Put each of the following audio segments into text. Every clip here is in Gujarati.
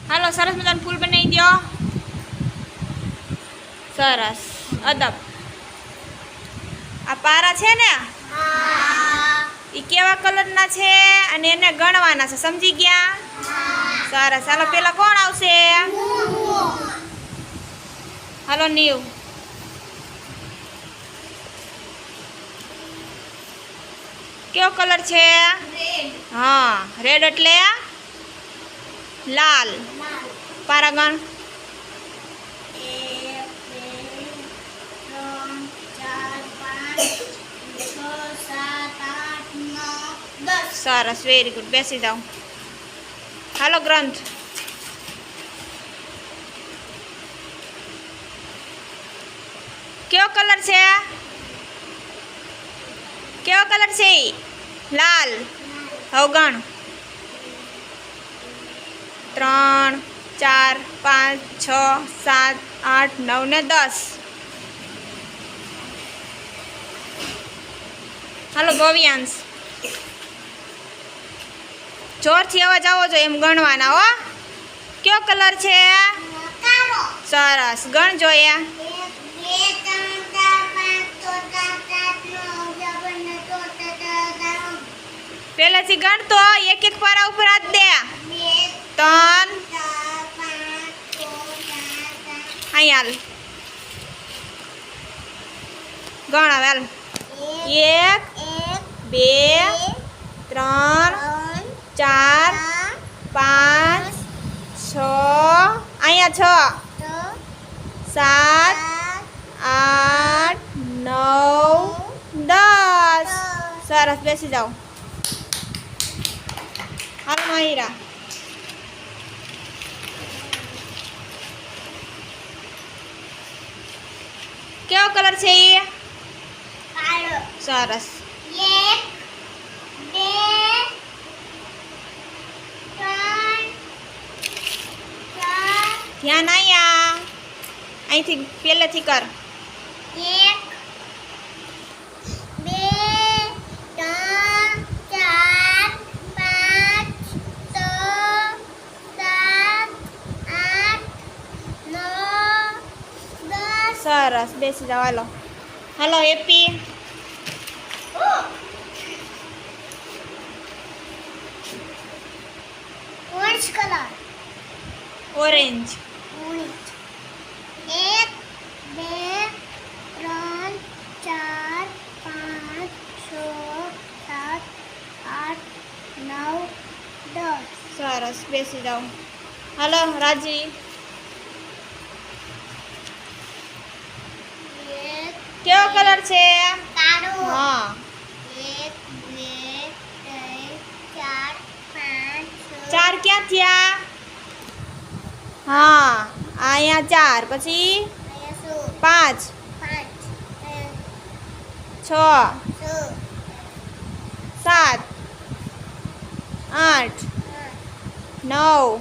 હાલો સરસ મજાનું ફૂલ બનાવી દો. સરસ અદબ. આ પારા છે ને એ કેવા કલરના છે અને એને ગણવાના છે, સમજી ગયા? સરસ. હાલો પેલા કોણ આવશે? હાલો નીવ. કેવો કલર છે? હા રેડ એટલે લાલ. પારાગણ સરસ વેરી ગુડ. બેસી જાઓ. હાલો ગ્રંથ. કેવો કલર છે? કેવો કલર છે? લાલ. હવગણ 3 4 5 6 7 8 9 ને 10. હાલો ભવ્યાંશ. જોરથી અવાજ આવો જોઈએ એમ ગણવાના હો. કયો કલર છે? સરસ. ગણ જોઈએ. પહેલાથી ગણતો એક એક પારા ઉપર હાથ દે. 3 અહીંયા હાલ ગણ હવે હાલ. 1 2 3 4 5 6 અહીંયા 6 7 8 9 10. સરસ. બેસી જાઓ. હાલ માહિરા. કેવો કલર છે એ? સરસ. ધ્યાન અહીંયા અહીંથી પહેલેથી કર. 1 2 3 4 5 6 7 8 9 10. સરસ. બેસી જાઓ. હાલો હાલો હેપી. Orange colour. ઓરેન્જ. 1 2 3 4 5 6 7 8 9 10. સરસ. બેસી જાઓ. હાલો રાજી. કેવો કલર છે? કાળો. હા 1 2 3 4 5 4 ક્યાં થયા? હા અહીંયા 4 પછી 5 6 7 8 9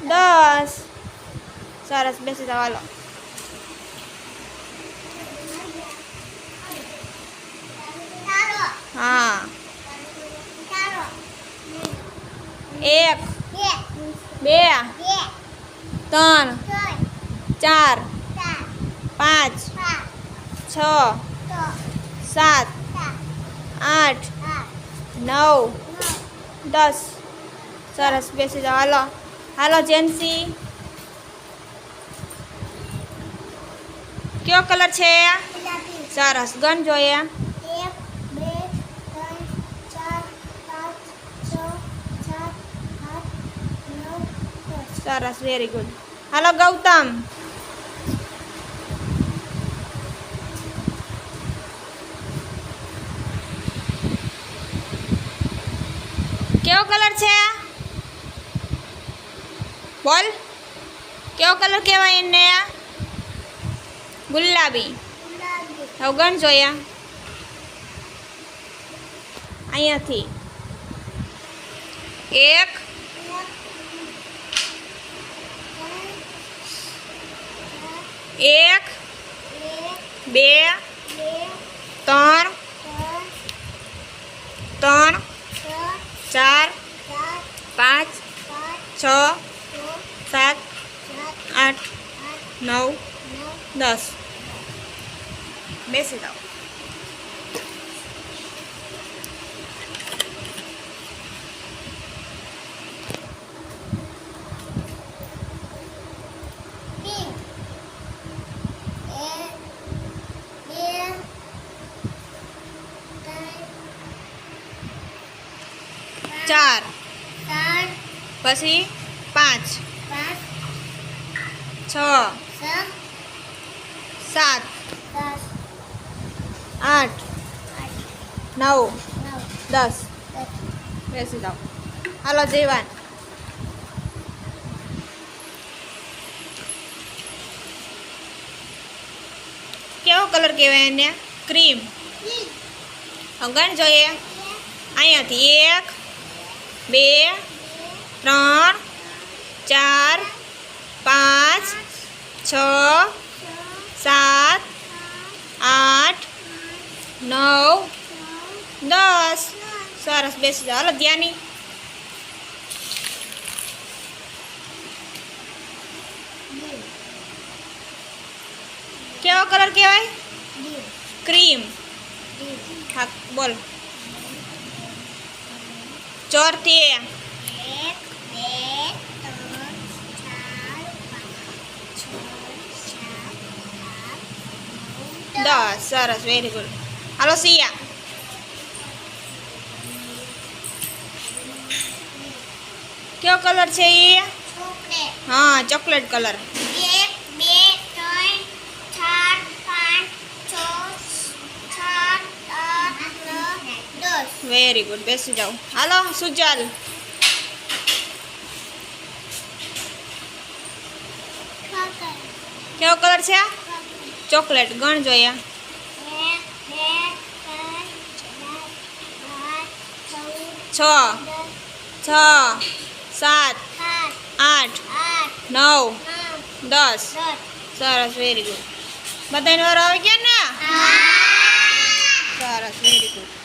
10. સરસ. બેસી જાઓ. હાલો હા 1 2 3 4 5 6 7 8 9 10. સરસ. બેસી જાઓ. હાલો હાલો જેન્સી. કયો કલર છે? સરસ. ગણ જોઈએ. 1 2 3 4 5 6 7 8 9 10. સરસ. Very good. હાલો ગૌતમ. કેવો કલર છે? બોલ. કેવો કલર કહેવાય એને? ગુલાબી. હવે ગણ જોયા અહીંયાથી. 1 1 2 3 3 4 5 6 7 સાત 8 આઠ 9 નવ 10 બેસી જાઓ. પિંક 1 2 3 4 4 પછી 5 5 6 6 7 10 8 9 9 10 10 બેસી જાઓ. હાલો જીવાન. કેવો કલર કહેવાય એને? ક્રીમ. ગણ જોઈએ. અહીંયાથી 1 2 3 4 5 6 7 8 9 10 સરસ બેસી જાઓ. હાલો ધ્યાની. કેવો કલર કહેવાય? ક્રીમ. હા બોલ. ચોરથી 1 2 3 4 5 6 7 8 9 10 સરસ વેરી ગુડ. હાલો સિયા. કેવો કલર છે એ? ચોકલેટ હા ચોકલેટ કલર. 1 2 3 4 5 6 7 8 9 10 વેરી ગુડ બેસી જાઓ. હાલો સુજલ. કેવો કલર છે? ચોકલેટ. ગણ જોઈએ. 6 6 7 8 9 10 સરસ વેરી ગુડ. બધાને વાર આવી ગયા ને? સરસ વેરી ગુડ.